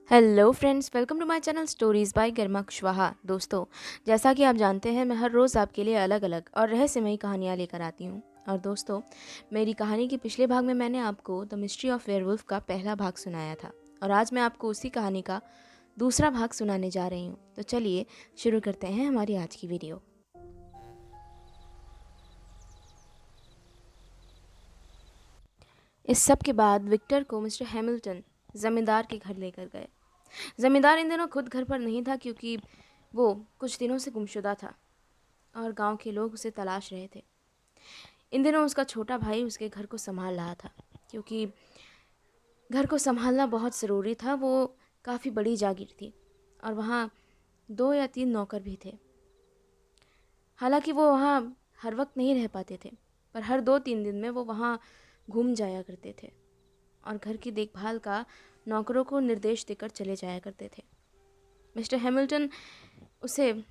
Hello friends, welcome to my channel stories by Garma Kushwaha. दोस्तों, जैसा कि आप जानते हैं, मैं हर रोज़ आपके लिए अलग अलग और रहस्यमयी कहानियाँ लेकर आती हूँ। और दोस्तों, मेरी कहानी के पिछले भाग में मैंने आपको द मिस्ट्री ऑफ वेयरवुल्फ का पहला भाग सुनाया था। और आज मैं आपको उसी कहानी का दूसरा भाग सुनाने जा रही हूँ। तो चलिए शुरू करते हैं हमारी आज की वीडियो। इस सब के बाद विक्टर को मिस्टर हैमिल्टन ज़मींदार के घर लेकर गए। ज़मींदार इन दिनों खुद घर पर नहीं था, क्योंकि वो कुछ दिनों से गुमशुदा था और गांव के लोग उसे तलाश रहे थे। इन दिनों उसका छोटा भाई उसके घर को संभाल रहा था, क्योंकि घर को संभालना बहुत ज़रूरी था। वो काफ़ी बड़ी जागीर थी और वहाँ 2 या 3 नौकर भी थे। हालांकि वो वहाँ हर वक्त नहीं रह पाते थे, पर हर 2-3 दिन में वो वहाँ घूम जाया करते थे और घर की देखभाल का नौकरों को निर्देश देकर चले जाया करते थे। मिस्टर हैमिल्टन उसे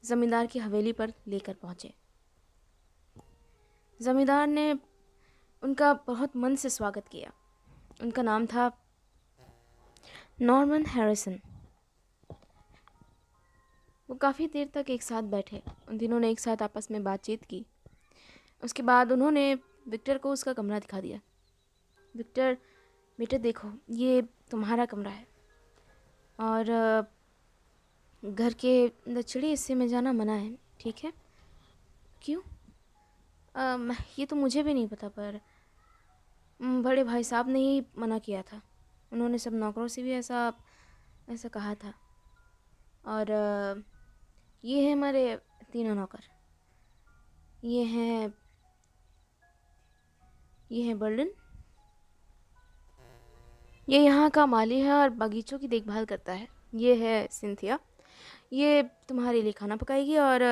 ज़मींदार की हवेली पर लेकर पहुँचे। ज़मींदार ने उनका बहुत मन से स्वागत किया। उनका नाम था नॉर्मन हैरिसन। वो काफ़ी देर तक एक साथ बैठे। उन तीनों ने एक साथ आपस में बातचीत की। उसके बाद उन्होंने विक्टर को उसका कमरा दिखा दिया। विक्टर, बेटे देखो, ये तुम्हारा कमरा है और घर के दक्षिणी हिस्से में जाना मना है, ठीक है? क्यों? ये तो मुझे भी नहीं पता, पर बड़े भाई साहब ने ही मना किया था। उन्होंने सब नौकरों से भी ऐसा ऐसा कहा था। और ये हैं हमारे तीनों नौकर। ये हैं बर्लिन। ये यहाँ का माली है और बागीचों की देखभाल करता है। ये है सिंथिया। ये तुम्हारे लिए खाना पकाएगी। और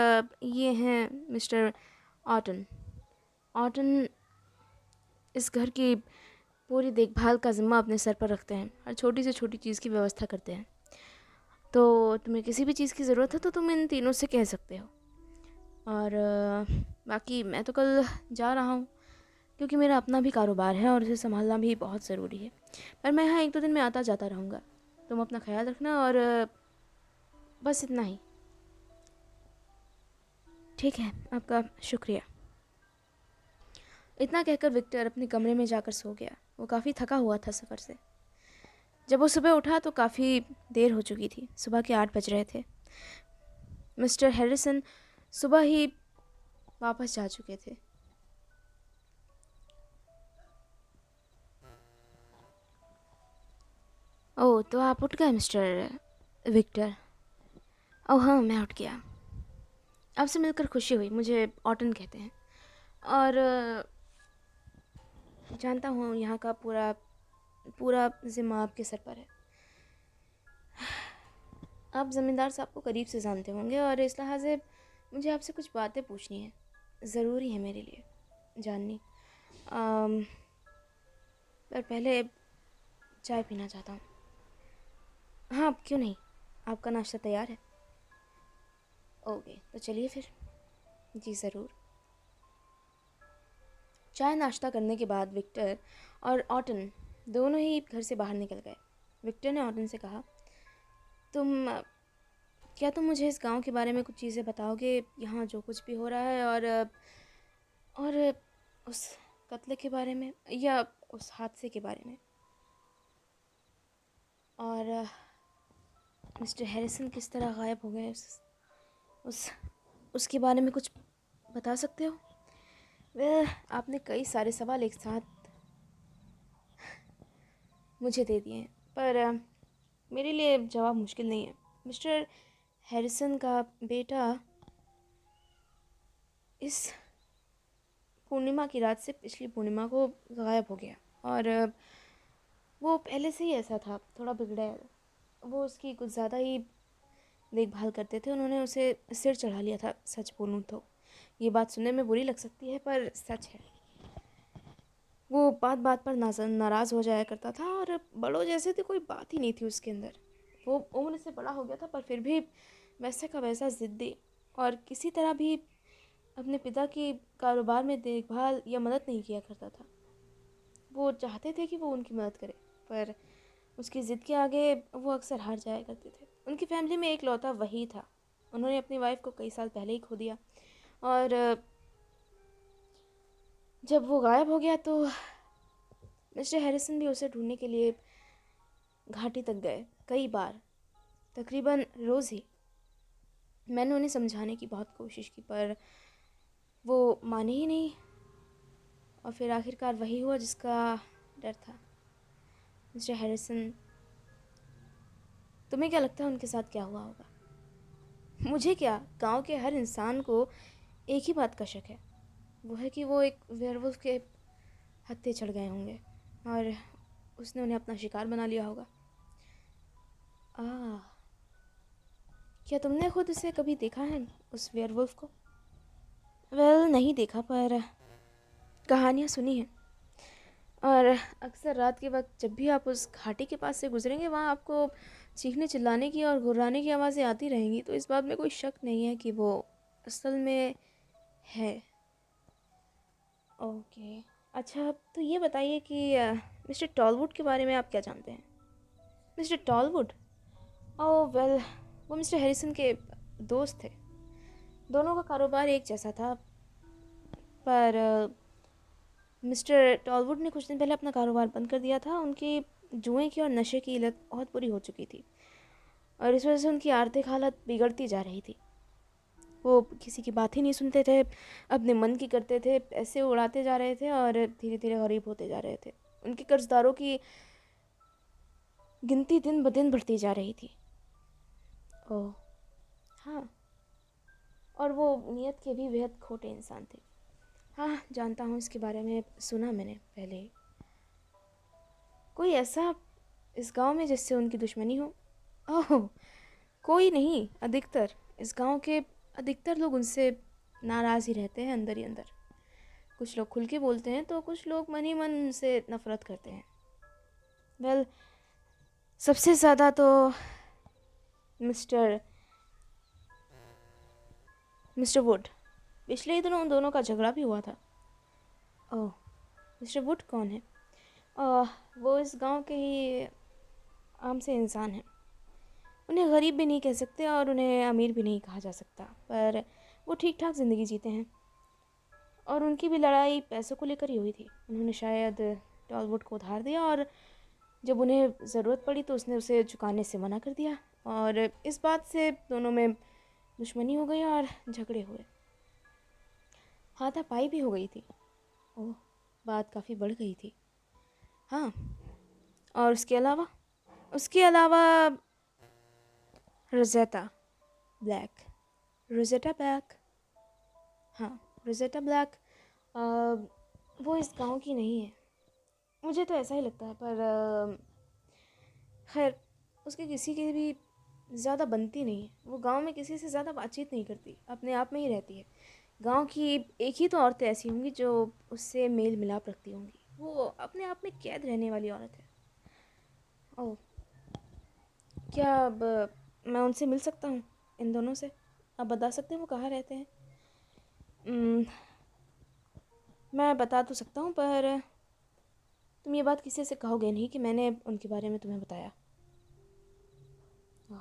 ये हैं मिस्टर ऑटन। ऑटन इस घर की पूरी देखभाल का ज़िम्मा अपने सर पर रखते हैं। हर छोटी से छोटी चीज़ की व्यवस्था करते हैं। तो तुम्हें किसी भी चीज़ की ज़रूरत है तो तुम इन तीनों से कह सकते हो। और बाकी मैं तो कल जा रहा हूँ, क्योंकि मेरा अपना भी कारोबार है और उसे संभालना भी बहुत ज़रूरी है। पर मैं यहाँ 1-2 दिन में आता जाता रहूँगा। तुम अपना ख्याल रखना और बस इतना ही। ठीक है, आपका शुक्रिया। इतना कहकर विक्टर अपने कमरे में जाकर सो गया। वो काफ़ी थका हुआ था सफ़र से। जब वो सुबह उठा तो काफ़ी देर हो चुकी थी। सुबह के 8 बज रहे थे। मिस्टर हैरिसन सुबह ही वापस जा चुके थे। ओह, तो आप उठ गए मिस्टर विक्टर? ओह हाँ, मैं उठ गया। आपसे मिलकर खुशी हुई। मुझे ऑटन कहते हैं और जानता हूँ यहाँ का पूरा पूरा ज़िम्मा आपके सर पर है। आप ज़मींदार साहब को करीब से जानते होंगे और इस लिहाज से मुझे आपसे कुछ बातें पूछनी है। ज़रूरी है मेरे लिए जाननी। पर पहले चाय पीना चाहता हूँ। हाँ, क्यों नहीं। आपका नाश्ता तैयार है? ओके, तो चलिए फिर। जी ज़रूर। चाय नाश्ता करने के बाद विक्टर और ऑटन दोनों ही घर से बाहर निकल गए। विक्टर ने ऑटन से कहा, तुम क्या तुम मुझे इस गांव के बारे में कुछ चीज़ें बताओगे, यहाँ जो कुछ भी हो रहा है, और उस कत्ल के बारे में या उस हादसे के बारे में, और मिस्टर हैरिसन किस तरह गायब हो गए, उस उसके बारे में कुछ बता सकते हो? वह आपने कई सारे सवाल एक साथ मुझे दे दिए हैं, पर मेरे लिए जवाब मुश्किल नहीं है। मिस्टर हैरिसन का बेटा इस पूर्णिमा की रात से पिछली पूर्णिमा को गायब हो गया। और वो पहले से ही ऐसा था, थोड़ा बिगड़ा है। वो उसकी कुछ ज़्यादा ही देखभाल करते थे। उन्होंने उसे सिर चढ़ा लिया था। सच बोलूँ तो ये बात सुनने में बुरी लग सकती है, पर सच है। वो बात बात पर नाराज़ हो जाया करता था और बड़ों जैसे थी, कोई बात ही नहीं थी उसके अंदर। वो उम्र से बड़ा हो गया था, पर फिर भी वैसे का वैसा ज़िद्दी, और किसी तरह भी अपने पिता की कारोबार में देखभाल या मदद नहीं किया करता था। वो चाहते थे कि वो उनकी मदद करे, पर उसकी ज़िद के आगे वो अक्सर हार जाया करते थे। उनकी फैमिली में एक लौता वही था। उन्होंने अपनी वाइफ को कई साल पहले ही खो दिया, और जब वो गायब हो गया तो मिस्टर हैरिसन भी उसे ढूंढने के लिए घाटी तक गए, कई बार, तकरीबन रोज़ ही। मैंने उन्हें समझाने की बहुत कोशिश की, पर वो माने ही नहीं, और फिर आखिरकार वही हुआ जिसका डर था। मिस्टर हैरिसन, तुम्हें क्या लगता है उनके साथ क्या हुआ होगा? मुझे क्या, गांव के हर इंसान को एक ही बात का शक है। वो है कि वो एक वेयरवुल्फ के हत्थे चढ़ गए होंगे और उसने उन्हें अपना शिकार बना लिया होगा। आह, क्या तुमने खुद उसे कभी देखा है, उस वेयरवुल्फ को? नहीं देखा, पर कहानियाँ सुनी हैं, और अक्सर रात के वक्त जब भी आप उस घाटी के पास से गुजरेंगे, वहाँ आपको चीखने चिल्लाने की और गुर्राने की आवाज़ें आती रहेंगी। तो इस बात में कोई शक नहीं है कि वो असल में है। ओके, अच्छा, तो ये बताइए कि मिस्टर टॉलवुड के बारे में आप क्या जानते हैं? मिस्टर टॉलवुड? ओह वेल, वो मिस्टर हैरिसन के दोस्त थे। दोनों का कारोबार एक जैसा था, पर मिस्टर टॉलवुड ने कुछ दिन पहले अपना कारोबार बंद कर दिया था। उनकी जुए की और नशे की लत बहुत बुरी हो चुकी थी, और इस वजह से उनकी आर्थिक हालत बिगड़ती जा रही थी। वो किसी की बात ही नहीं सुनते थे, अपने मन की करते थे, पैसे उड़ाते जा रहे थे और धीरे धीरे गरीब होते जा रहे थे। उनके कर्जदारों की गिनती दिन ब दिन बढ़ती जा रही थी। ओह हाँ, और वो नीयत के भी बेहद खोटे इंसान थे। हाँ, जानता हूँ, इसके बारे में सुना मैंने पहले ही। कोई ऐसा इस गांव में जिससे उनकी दुश्मनी हो? ओह, कोई नहीं, अधिकतर इस गांव के अधिकतर लोग उनसे नाराज़ ही रहते हैं, अंदर ही अंदर। कुछ लोग खुल के बोलते हैं, तो कुछ लोग मन ही मन उनसे नफरत करते हैं। वेल, सबसे ज़्यादा तो मिस्टर मिस्टर वुड। पिछले ही दिनों उन दोनों का झगड़ा भी हुआ था। ओह, मिस्टर वुड कौन है? वो इस गांव के ही आम से इंसान हैं। उन्हें गरीब भी नहीं कह सकते और उन्हें अमीर भी नहीं कहा जा सकता, पर वो ठीक ठाक ज़िंदगी जीते हैं। और उनकी भी लड़ाई पैसों को लेकर ही हुई थी। उन्होंने शायद टॉलवुड को उधार दिया, और जब उन्हें ज़रूरत पड़ी तो उसने उसे चुकाने से मना कर दिया, और इस बात से दोनों में दुश्मनी हो गई और झगड़े हुए। हाथापाई भी हो गई थी। ओह, बात काफ़ी बढ़ गई थी। हाँ, और उसके अलावा रोज़ेटा ब्लैक। रोज़ेटा ब्लैक, हाँ, रोज़ेटा ब्लैक। वो इस गांव की नहीं है, मुझे तो ऐसा ही लगता है, पर खैर, उसके किसी की भी ज़्यादा बनती नहीं है। वो गांव में किसी से ज़्यादा बातचीत नहीं करती, अपने आप में ही रहती है। गांव की एक ही तो औरतें ऐसी होंगी जो उससे मेल मिलाप रखती होंगी। वो अपने आप में कैद रहने वाली औरत है। ओह, क्या अब मैं उनसे मिल सकता हूँ, इन दोनों से? आप बता सकते हैं वो कहाँ रहते हैं? उम्म, मैं बता तो सकता हूँ, पर तुम ये बात किसी से कहोगे नहीं कि मैंने उनके बारे में तुम्हें बताया। ओह,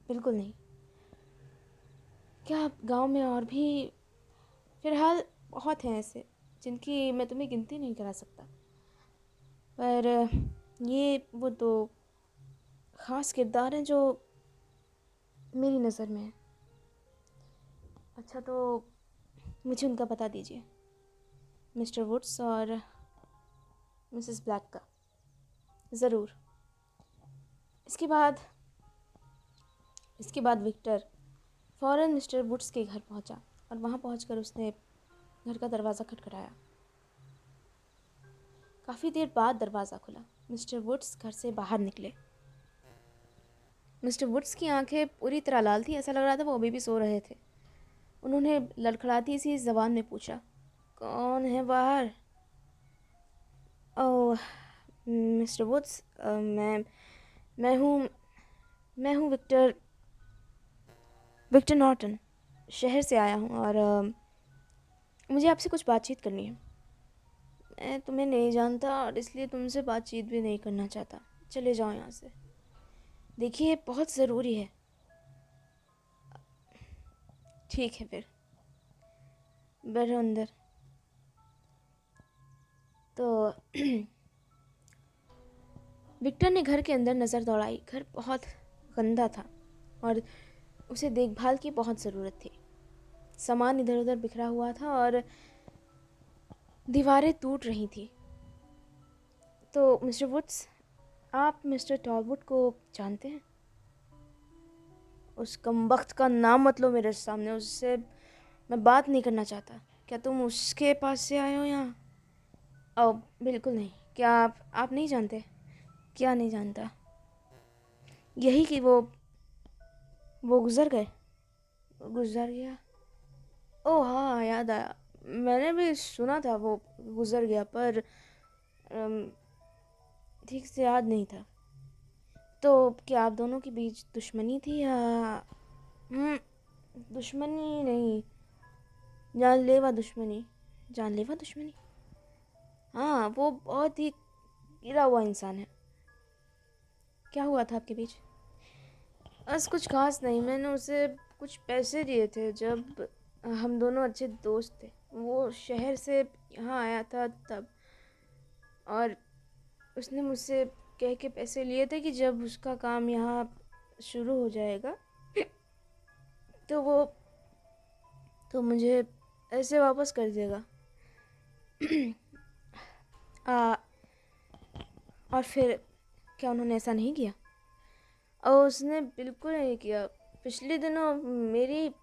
बिल्कुल नहीं। क्या गांव में और भी, फिलहाल बहुत हैं ऐसे जिनकी मैं तुम्हें गिनती नहीं करा सकता, पर ये वो दो ख़ास किरदार हैं जो मेरी नज़र में हैं। अच्छा, तो मुझे उनका बता दीजिए, मिस्टर वुड्स और मिसेस ब्लैक का। ज़रूर। इसके बाद इसके बाद विक्टर फ़ौरन मिस्टर वुड्स के घर पहुंचा, और वहां पहुंचकर उसने घर का दरवाज़ा खटखटाया। काफ़ी देर बाद दरवाज़ा खुला। मिस्टर वुड्स घर से बाहर निकले। मिस्टर वुड्स की आंखें पूरी तरह लाल थी, ऐसा लग रहा था वो अभी भी सो रहे थे। उन्होंने लड़खड़ाती सी ज़बान में पूछा, कौन है बाहर? ओह, मिस्टर वुड्स, मैं हूँ मैं हूँ विक्टर विक्टर नॉर्टन। शहर से आया हूँ, और मुझे आपसे कुछ बातचीत करनी है। मैं तुम्हें नहीं जानता और इसलिए तुमसे बातचीत भी नहीं करना चाहता। चले जाओ यहाँ से। देखिए बहुत ज़रूरी है। ठीक है फिर, बैठो अंदर। तो विक्टर ने घर के अंदर नज़र दौड़ाई। घर बहुत गंदा था और उसे देखभाल की बहुत ज़रूरत थी। सामान इधर उधर बिखरा हुआ था और दीवारें टूट रही थी। तो मिस्टर वुड्स, आप मिस्टर टॉलवुड को जानते हैं? उस कमबख्त का नाम मत लो मेरे सामने, उससे मैं बात नहीं करना चाहता। क्या तुम उसके पास से आए हो यहाँ? ओ बिल्कुल नहीं। क्या आप नहीं जानते? क्या नहीं जानता? यही कि वो गुज़र गए। गुज़र गया? ओह हाँ, याद आया। मैंने भी सुना था वो गुज़र गया, पर ठीक से याद नहीं था। तो क्या आप दोनों के बीच दुश्मनी थी या हम्म, दुश्मनी नहीं, जानलेवा दुश्मनी। जानलेवा दुश्मनी? हाँ, वो बहुत ही गिरा हुआ इंसान है। क्या हुआ था आपके बीच? बस कुछ खास नहीं। मैंने उसे कुछ पैसे दिए थे जब हम दोनों अच्छे दोस्त थे। वो शहर से यहाँ आया था तब, और उसने मुझसे कह के पैसे लिए थे कि जब उसका काम यहाँ शुरू हो जाएगा तो वो तो मुझे ऐसे वापस कर देगा। आ, और फिर क्या उन्होंने ऐसा नहीं किया? और उसने बिल्कुल नहीं किया। पिछले दिनों मेरी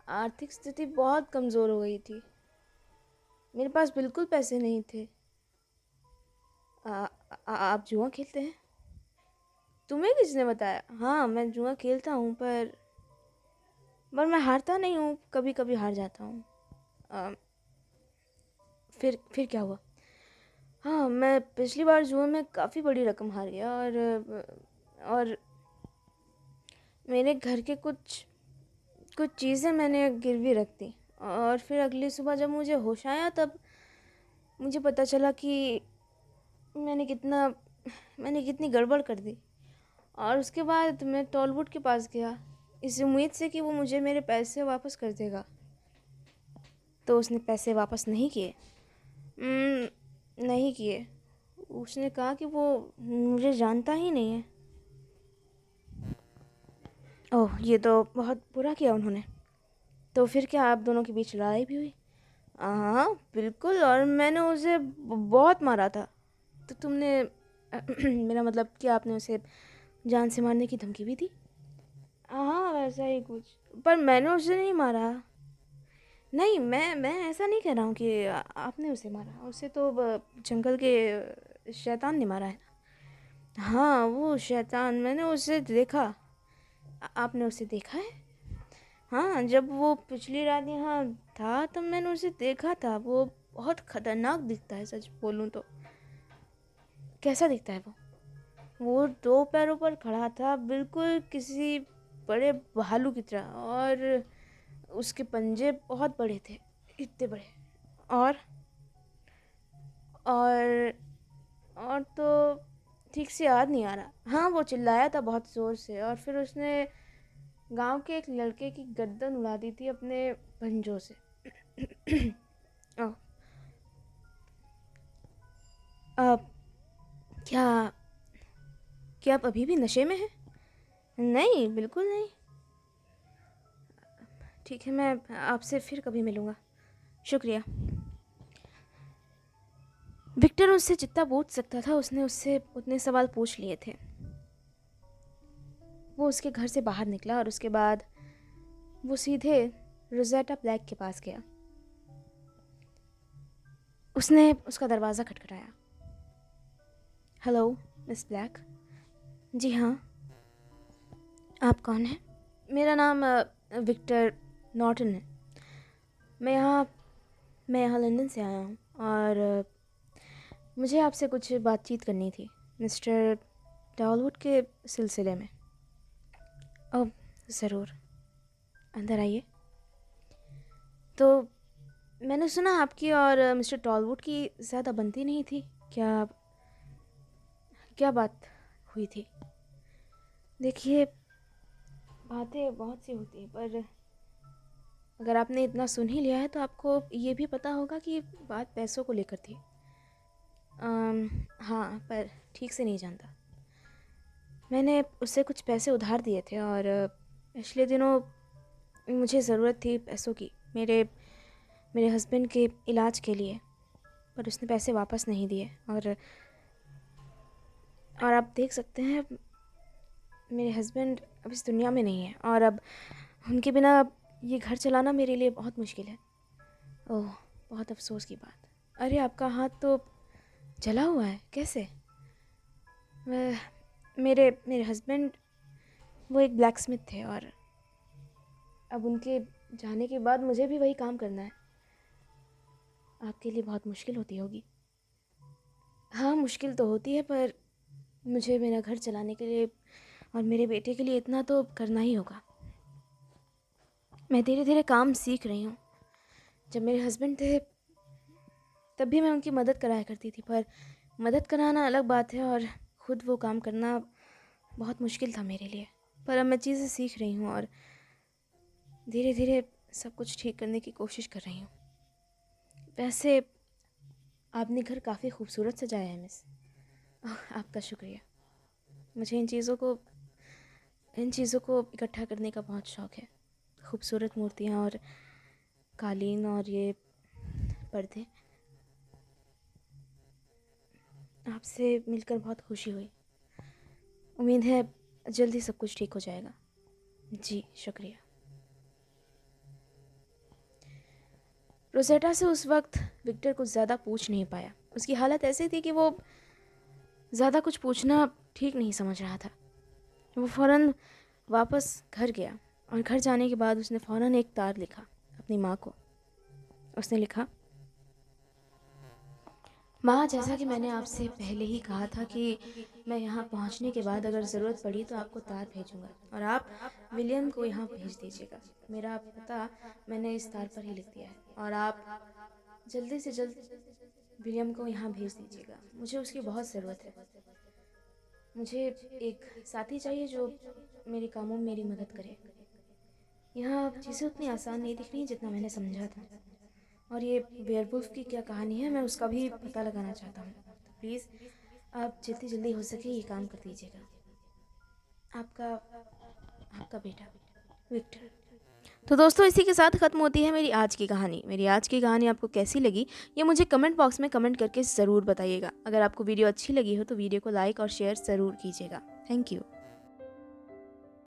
आर्थिक स्थिति बहुत कमज़ोर हो गई थी। मेरे पास बिल्कुल पैसे नहीं थे। आप जुआ खेलते हैं? तुम्हें किसने बताया? हाँ, मैं जुआ खेलता हूँ, पर मैं हारता नहीं हूँ, कभी कभी हार जाता हूँ। फिर क्या हुआ? हाँ, मैं पिछली बार जुए में काफ़ी बड़ी रकम हार गया, और मेरे घर के कुछ कुछ चीज़ें मैंने गिरवी रख दी। और फिर अगली सुबह जब मुझे होश आया तब मुझे पता चला कि मैंने कितना मैंने कितनी गड़बड़ कर दी। और उसके बाद मैं टॉलवुड के पास गया इस उम्मीद से कि वो मुझे मेरे पैसे वापस कर देगा। तो उसने पैसे वापस नहीं किए। नहीं किए। उसने कहा कि वो मुझे जानता ही नहीं है। ओह, ये तो बहुत बुरा किया उन्होंने। तो फिर क्या आप दोनों के बीच लड़ाई भी हुई? हाँ बिल्कुल, और मैंने उसे बहुत मारा था। तो तुमने मेरा मतलब कि आपने उसे जान से मारने की धमकी भी दी? हाँ वैसा ही कुछ, पर मैंने उसे नहीं मारा। नहीं, मैं ऐसा नहीं कह रहा हूँ कि आपने उसे मारा। उसे तो जंगल के शैतान ने मारा है। हाँ वो शैतान, मैंने उसे देखा। आपने उसे देखा है? हाँ, जब वो पिछली रात यहाँ था तब मैंने उसे देखा था। वो बहुत खतरनाक दिखता है, सच बोलूँ तो। कैसा दिखता है वो दो पैरों पर खड़ा था, बिल्कुल किसी बड़े भालू की तरह, और उसके पंजे बहुत बड़े थे, इतने बड़े। और और और तो ठीक से याद नहीं आ रहा। हाँ, वो चिल्लाया था बहुत ज़ोर से, और फिर उसने गांव के एक लड़के की गर्दन उड़ा दी थी अपने पंजों से। ओह, अब क्या क्या आप अभी भी नशे में हैं? नहीं, बिल्कुल नहीं। ठीक है, मैं आपसे फिर कभी मिलूँगा। शुक्रिया। विक्टर उससे जितना पूछ सकता था उसने उससे उतने सवाल पूछ लिए थे। वो उसके घर से बाहर निकला और उसके बाद वो सीधे रोज़ेटा ब्लैक के पास गया। उसने उसका दरवाज़ा खटखटाया। Hello miss black. जी हाँ, आप कौन हैं? मेरा नाम विक्टर नॉर्टन है। मैं यहाँ मैं यहाँ लंदन से आया हूँ, और मुझे आपसे कुछ बातचीत करनी थी मिस्टर टॉलवुड के सिलसिले में। ओह ज़रूर, अंदर आइए। तो मैंने सुना आपकी और मिस्टर टॉलवुड की ज़्यादा बनती नहीं थी। क्या क्या बात हुई थी। देखिए, बातें बहुत सी होती हैं, पर अगर आपने इतना सुन ही लिया है तो आपको ये भी पता होगा कि बात पैसों को लेकर थी। हाँ, पर ठीक से नहीं जानता। मैंने उससे कुछ पैसे उधार दिए थे और पिछले दिनों मुझे ज़रूरत थी पैसों की, मेरे मेरे हस्बैंड के इलाज के लिए, पर उसने पैसे वापस नहीं दिए। और आप देख सकते हैं, मेरे हस्बैंड अब इस दुनिया में नहीं है और अब उनके बिना ये घर चलाना मेरे लिए बहुत मुश्किल है। ओह, बहुत अफसोस की बात। अरे, आपका हाथ तो जला हुआ है, कैसे? वह मेरे मेरे हस्बैंड, वो एक ब्लैक स्मिथ थे और अब उनके जाने के बाद मुझे भी वही काम करना है। आपके लिए बहुत मुश्किल होती होगी। हाँ, मुश्किल तो होती है, पर मुझे मेरा घर चलाने के लिए और मेरे बेटे के लिए इतना तो करना ही होगा। मैं धीरे धीरे काम सीख रही हूँ। जब मेरे हस्बैंड थे तब भी मैं उनकी मदद कराया करती थी, पर मदद कराना अलग बात है और ख़ुद वो काम करना बहुत मुश्किल था मेरे लिए। पर अब मैं चीज़ें सीख रही हूँ और धीरे धीरे सब कुछ ठीक करने की कोशिश कर रही हूँ। वैसे आपने घर काफ़ी खूबसूरत सजाया है मिस। आपका शुक्रिया। मुझे इन चीज़ों को इकट्ठा करने का बहुत शौक़ है। खूबसूरत मूर्तियाँ और कालीन और ये पर्दे। आपसे मिलकर बहुत खुशी हुई। उम्मीद है जल्दी सब कुछ ठीक हो जाएगा। जी, शुक्रिया। रोसेटा से उस वक्त विक्टर कुछ ज़्यादा पूछ नहीं पाया। उसकी हालत ऐसी थी कि वो ज़्यादा कुछ पूछना ठीक नहीं समझ रहा था। वो फ़ौरन वापस घर गया और घर जाने के बाद उसने फ़ौरन एक तार लिखा अपनी माँ को। उसने लिखा, माँ, जैसा कि मैंने आपसे पहले ही कहा था कि मैं यहाँ पहुँचने के बाद अगर ज़रूरत पड़ी तो आपको तार भेजूँगा और आप विलियम को यहाँ भेज दीजिएगा। मेरा पता मैंने इस तार पर ही लिख दिया है और आप जल्दी से जल्द विलियम को यहाँ भेज दीजिएगा। मुझे उसकी बहुत ज़रूरत है। मुझे एक साथी चाहिए जो मेरे कामों में मेरी मदद करे। यहाँ चीज़ें उतनी आसान नहीं दिख रही जितना मैंने समझा था, और ये वेयरवुल्फ की क्या कहानी है मैं उसका भी पता लगाना चाहता हूँ। तो प्लीज़ आप जितनी जल्दी हो सके ये काम कर दीजिएगा। आपका बेटा विक्टर। तो दोस्तों, इसी के साथ ख़त्म होती है मेरी आज की कहानी। मेरी आज की कहानी आपको कैसी लगी ये मुझे कमेंट बॉक्स में कमेंट करके ज़रूर बताइएगा। अगर आपको वीडियो अच्छी लगी हो तो वीडियो को लाइक और शेयर ज़रूर कीजिएगा। Thank you.